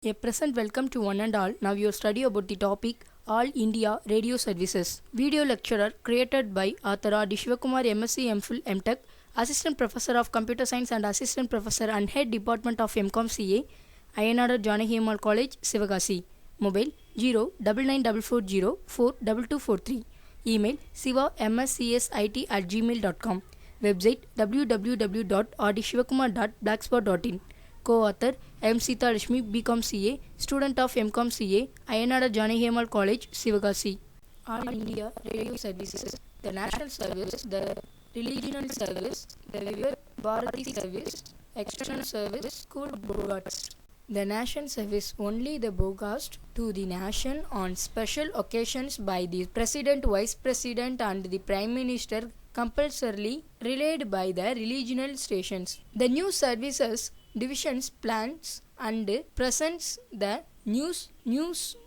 A present welcome to one and all. Now your study about the topic All India Radio Services. Video lecturer created by Author R. Shivakumar MSc MPhil MTech, Assistant Professor of Computer Science and Assistant Professor and Head Department of MCOM CA, Ayanada Janaki Ammal College, Sivagasi. Mobile 09944042243. Email sivamscsit@gmail.com. Website www.rdishivakumar.blogspot.in. Co-author M. Sita Rashmi, BCom CA, student of MCom CA, Ayanada Janaki Ammal College, Sivagasi. All India Radio Services, the National Service, the Regional Service, the Vivad Bharati Service, External Service, School Broadcast. The Nation Service only the broadcast to the nation on special occasions by the President, Vice President and the Prime Minister, compulsorily relayed by the regional stations. The news services divisions plans and presents the news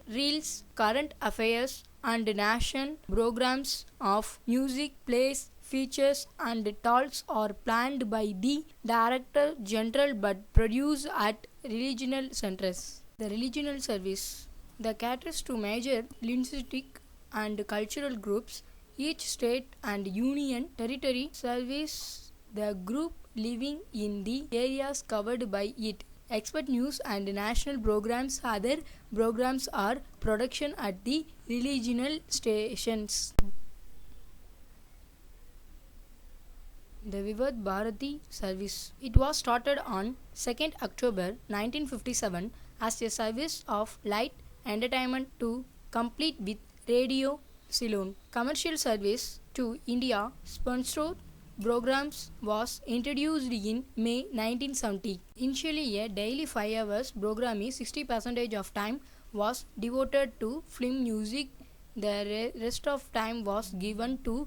reels, current affairs and nation programs of music, plays, features and talks are planned by the Director General but produced at regional centers. The regional service caters to major linguistic and cultural groups. Each state and union territory service the group living in the areas covered by it. Expert news and national programs. Other programs are production at the regional stations. The Vivad Bharati service. It was started on 2nd October 1957 as a service of light entertainment to complete with Radio Ceylon. Commercial service to India sponsored programs was introduced in May 1970. Initially a daily 5 hours program is 60% of time was devoted to film music. The rest of time was given to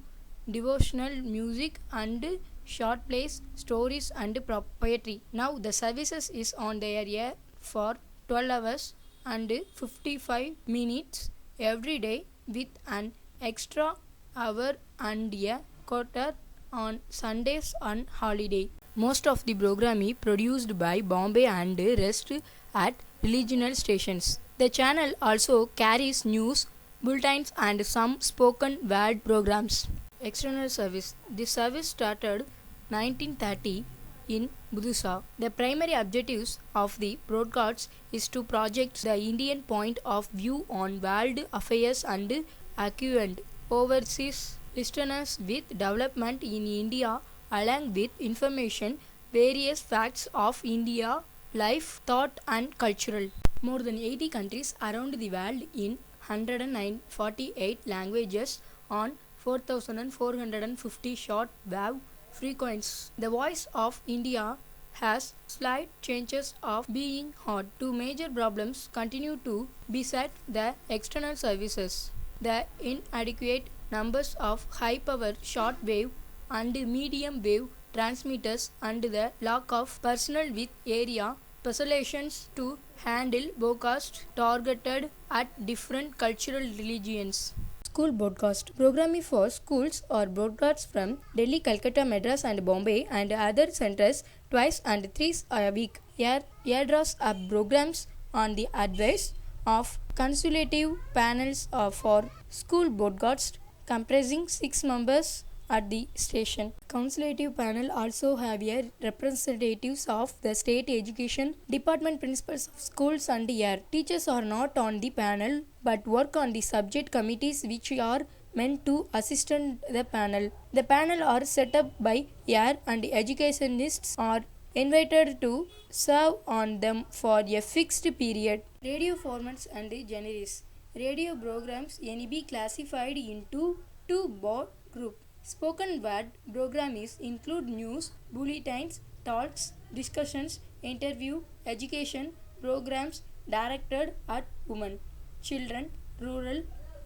devotional music and short plays, stories and poetry. Now the services is on the air for 12 hours and 55 minutes every day with an extra hour and a quarter on Sundays and holiday. Most of the program is produced by Bombay and rest at regional stations. The channel also carries news, bulletins and some spoken word programs. External service. This service started 1930 in Budusa. The primary objectives of the broadcasts is to project the Indian point of view on world affairs and acquaint overseas listeners with development in India along with information, various facts of India, life, thought and cultural. More than 80 countries around the world in 148 languages on 4,450 short wave frequencies. The Voice of India has slight changes of being heard. Two major problems continue to beset the external services: the inadequate numbers of high-power short wave and medium wave transmitters and the lack of personnel with area specializations to handle broadcasts targeted at different cultural regions. School broadcast. Programming for schools or broadcasts from Delhi, Calcutta, Madras and Bombay and other centers twice and thrice a week. Airdrops are programs on the advice of consultative panels for school broadcast comprising 6 members at the station. Consultative panel also have representatives of the state education department, principals of schools and air. Teachers are not on the panel but work on the subject committees which are meant to assist the panel. The panel are set up by air and educationists are invited to serve on them for a fixed period. Radio formats and genres. Radio programs can be classified into two broad groups. Spoken word programs include news, bulletins, talks, discussions, interview, education programs directed at women, children, rural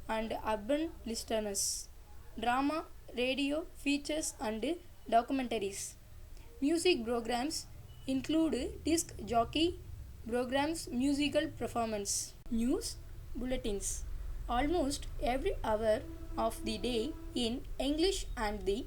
and urban listeners. Drama, radio, features and documentaries. Music programs include disc jockey programs, musical performance. News bulletins. Almost every hour of the day in English and the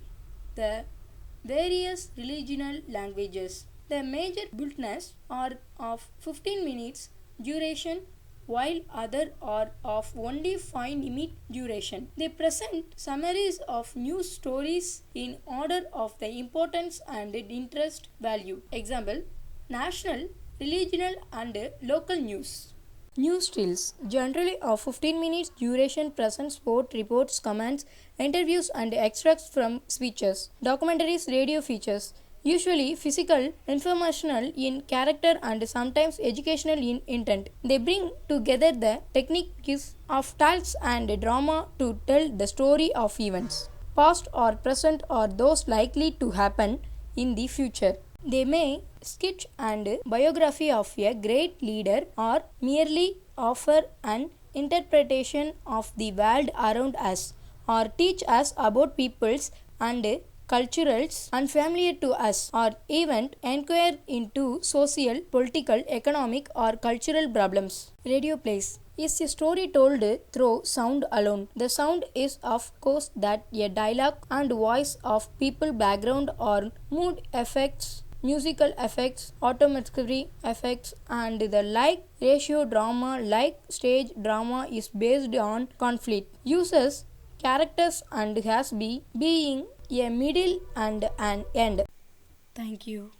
various regional languages. The major bulletins are of 15 minutes duration while other are of only 5 minute duration. They present summaries of news stories in order of the importance and interest value. Example: national, regional and local news. News reels, generally of 15 minutes duration, present sport reports, comments, interviews, and extracts from speeches. Documentaries, radio features, usually physical, informational in character, and sometimes educational in intent. They bring together the techniques of tales and drama to tell the story of events, past or present, or those likely to happen in the future. They may sketch and biography of a great leader or merely offer an interpretation of the world around us or teach us about peoples and cultures unfamiliar to us or even inquire into social, political, economic or cultural problems. Radio plays is a story told through sound alone. The sound is of course that a dialogue and voice of people, background or mood effects, musical effects, automatically effects, and the like ratio. Drama like stage drama is based on conflict, uses characters and has being a middle and an end. Thank you.